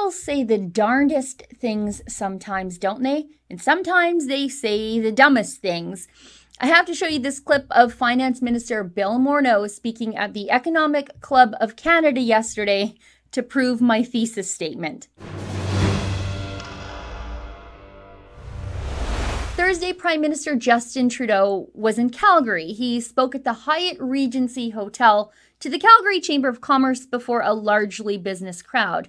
Liberals say the darndest things sometimes, don't they? And sometimes they say the dumbest things. I have to show you this clip of Finance Minister Bill Morneau speaking at the Economic Club of Canada yesterday to prove my thesis statement. Thursday, Prime Minister Justin Trudeau was in Calgary. He spoke at the Hyatt Regency Hotel to the Calgary Chamber of Commerce before a largely business crowd.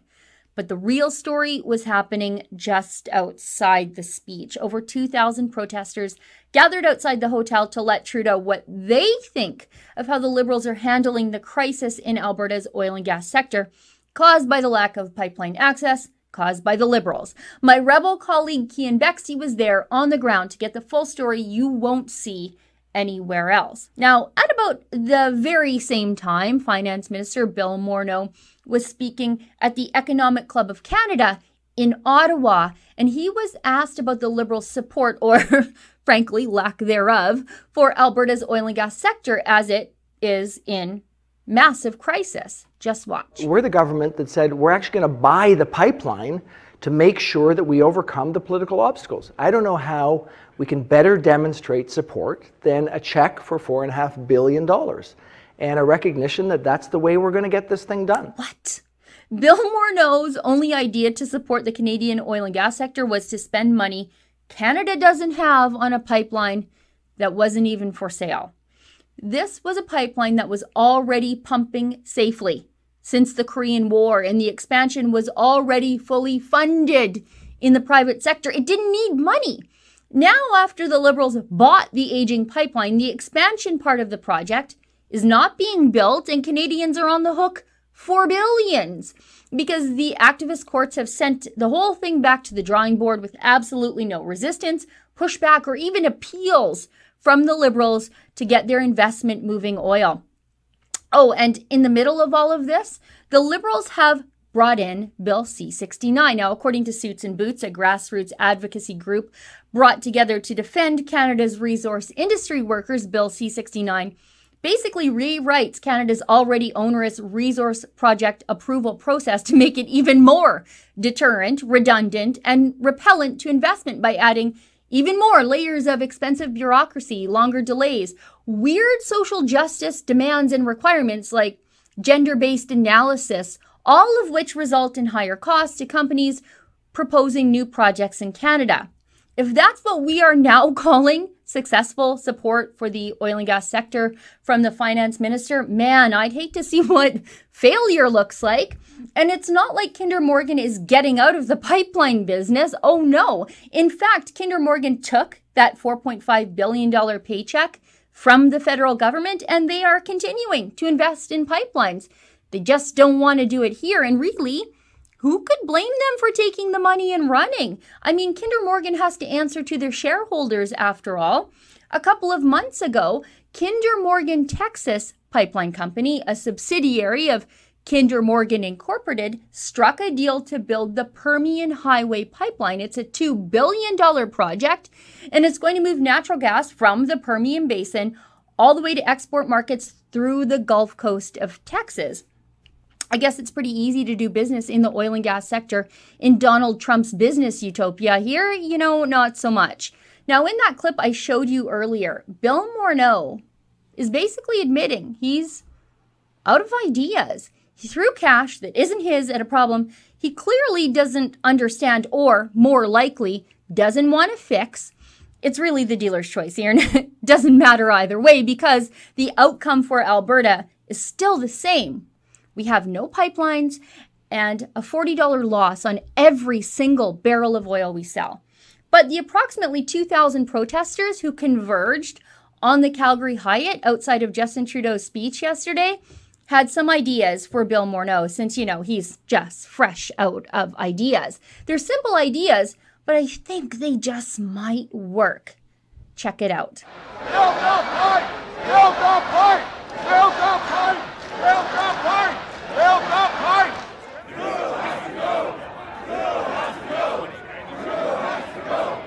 But the real story was happening just outside the speech. Over 2,000 protesters gathered outside the hotel to let Trudeau what they think of how the Liberals are handling the crisis in Alberta's oil and gas sector, caused by the lack of pipeline access, caused by the Liberals. My Rebel colleague Cian Bexley was there on the ground to get the full story you won't see anywhere else. Now, at about the very same time, Finance Minister Bill Morneau was speaking at the Economic Club of Canada in Ottawa, and he was asked about the Liberals' support, or frankly, lack thereof, for Alberta's oil and gas sector as it is in massive crisis. Just watch. We're the government that said we're actually going to buy the pipeline to make sure that we overcome the political obstacles. I don't know how we can better demonstrate support than a check for $4.5 billion and a recognition that that's the way we're going to get this thing done. What? Bill Morneau's only idea to support the Canadian oil and gas sector was to spend money Canada doesn't have on a pipeline that wasn't even for sale. This was a pipeline that was already pumping safely since the Korean War, and the expansion was already fully funded in the private sector. It didn't need money. Now, after the Liberals bought the aging pipeline, the expansion part of the project is not being built, and Canadians are on the hook for billions because the activist courts have sent the whole thing back to the drawing board with absolutely no resistance, pushback, or even appeals from the Liberals to get their investment moving oil. Oh, and in the middle of all of this, the Liberals have brought in Bill C-69. Now, according to Suits and Boots, a grassroots advocacy group brought together to defend Canada's resource industry workers, Bill C-69 basically rewrites Canada's already onerous resource project approval process to make it even more deterrent, redundant, and repellent to investment by adding even more layers of expensive bureaucracy, longer delays, weird social justice demands and requirements like gender-based analysis, all of which result in higher costs to companies proposing new projects in Canada. If that's what we are now calling successful support for the oil and gas sector from the finance minister, man, I'd hate to see what failure looks like. And it's not like Kinder Morgan is getting out of the pipeline business. Oh no. In fact, Kinder Morgan took that $4.5 billion paycheck from the federal government, and they are continuing to invest in pipelines. They just don't want to do it here. And really, who could blame them for taking the money and running? I mean, Kinder Morgan has to answer to their shareholders after all. A couple of months ago, Kinder Morgan Texas Pipeline Company, a subsidiary of Kinder Morgan Incorporated, struck a deal to build the Permian Highway Pipeline. It's a $2 billion project, and it's going to move natural gas from the Permian Basin all the way to export markets through the Gulf Coast of Texas. I guess it's pretty easy to do business in the oil and gas sector in Donald Trump's business utopia. Here, not so much. Now, in that clip I showed you earlier, Bill Morneau is basically admitting he's out of ideas. He threw cash that isn't his at a problem he clearly doesn't understand, or more likely, doesn't want to fix. It's really the dealer's choice here, and it doesn't matter either way because the outcome for Alberta is still the same. We have no pipelines and a $40 loss on every single barrel of oil we sell. But the approximately 2,000 protesters who converged on the Calgary Hyatt outside of Justin Trudeau's speech yesterday had some ideas for Bill Morneau since, he's just fresh out of ideas. They're simple ideas, but I think they just might work. Check it out. Build up pipe! Build up pipe! Build up pipe! Build up pipe! Build up pipe! Trudeau has to go! Trudeau has to go! Trudeau has to go!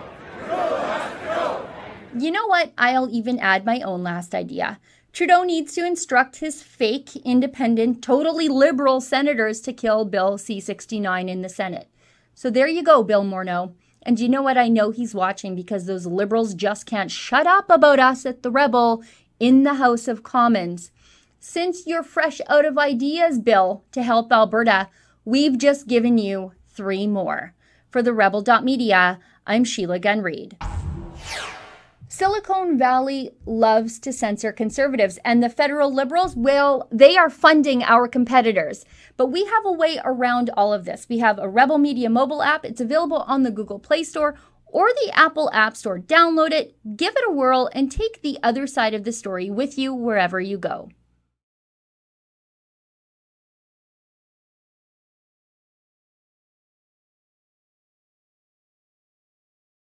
Trudeau has to go! You know what? I'll even add my own last idea. Trudeau needs to instruct his fake, independent, totally liberal senators to kill Bill C-69 in the Senate. So there you go, Bill Morneau. And you know what? I know he's watching because those liberals just can't shut up about us at the Rebel in the House of Commons. Since you're fresh out of ideas, Bill, to help Alberta, we've just given you 3 more. For the Rebel.media, I'm Sheila Gunn-Reid. Silicon Valley loves to censor conservatives, and the federal liberals, well, they are funding our competitors. But we have a way around all of this. We have a Rebel Media mobile app. It's available on the Google Play Store or the Apple App Store. Download it, give it a whirl, and take the other side of the story with you wherever you go.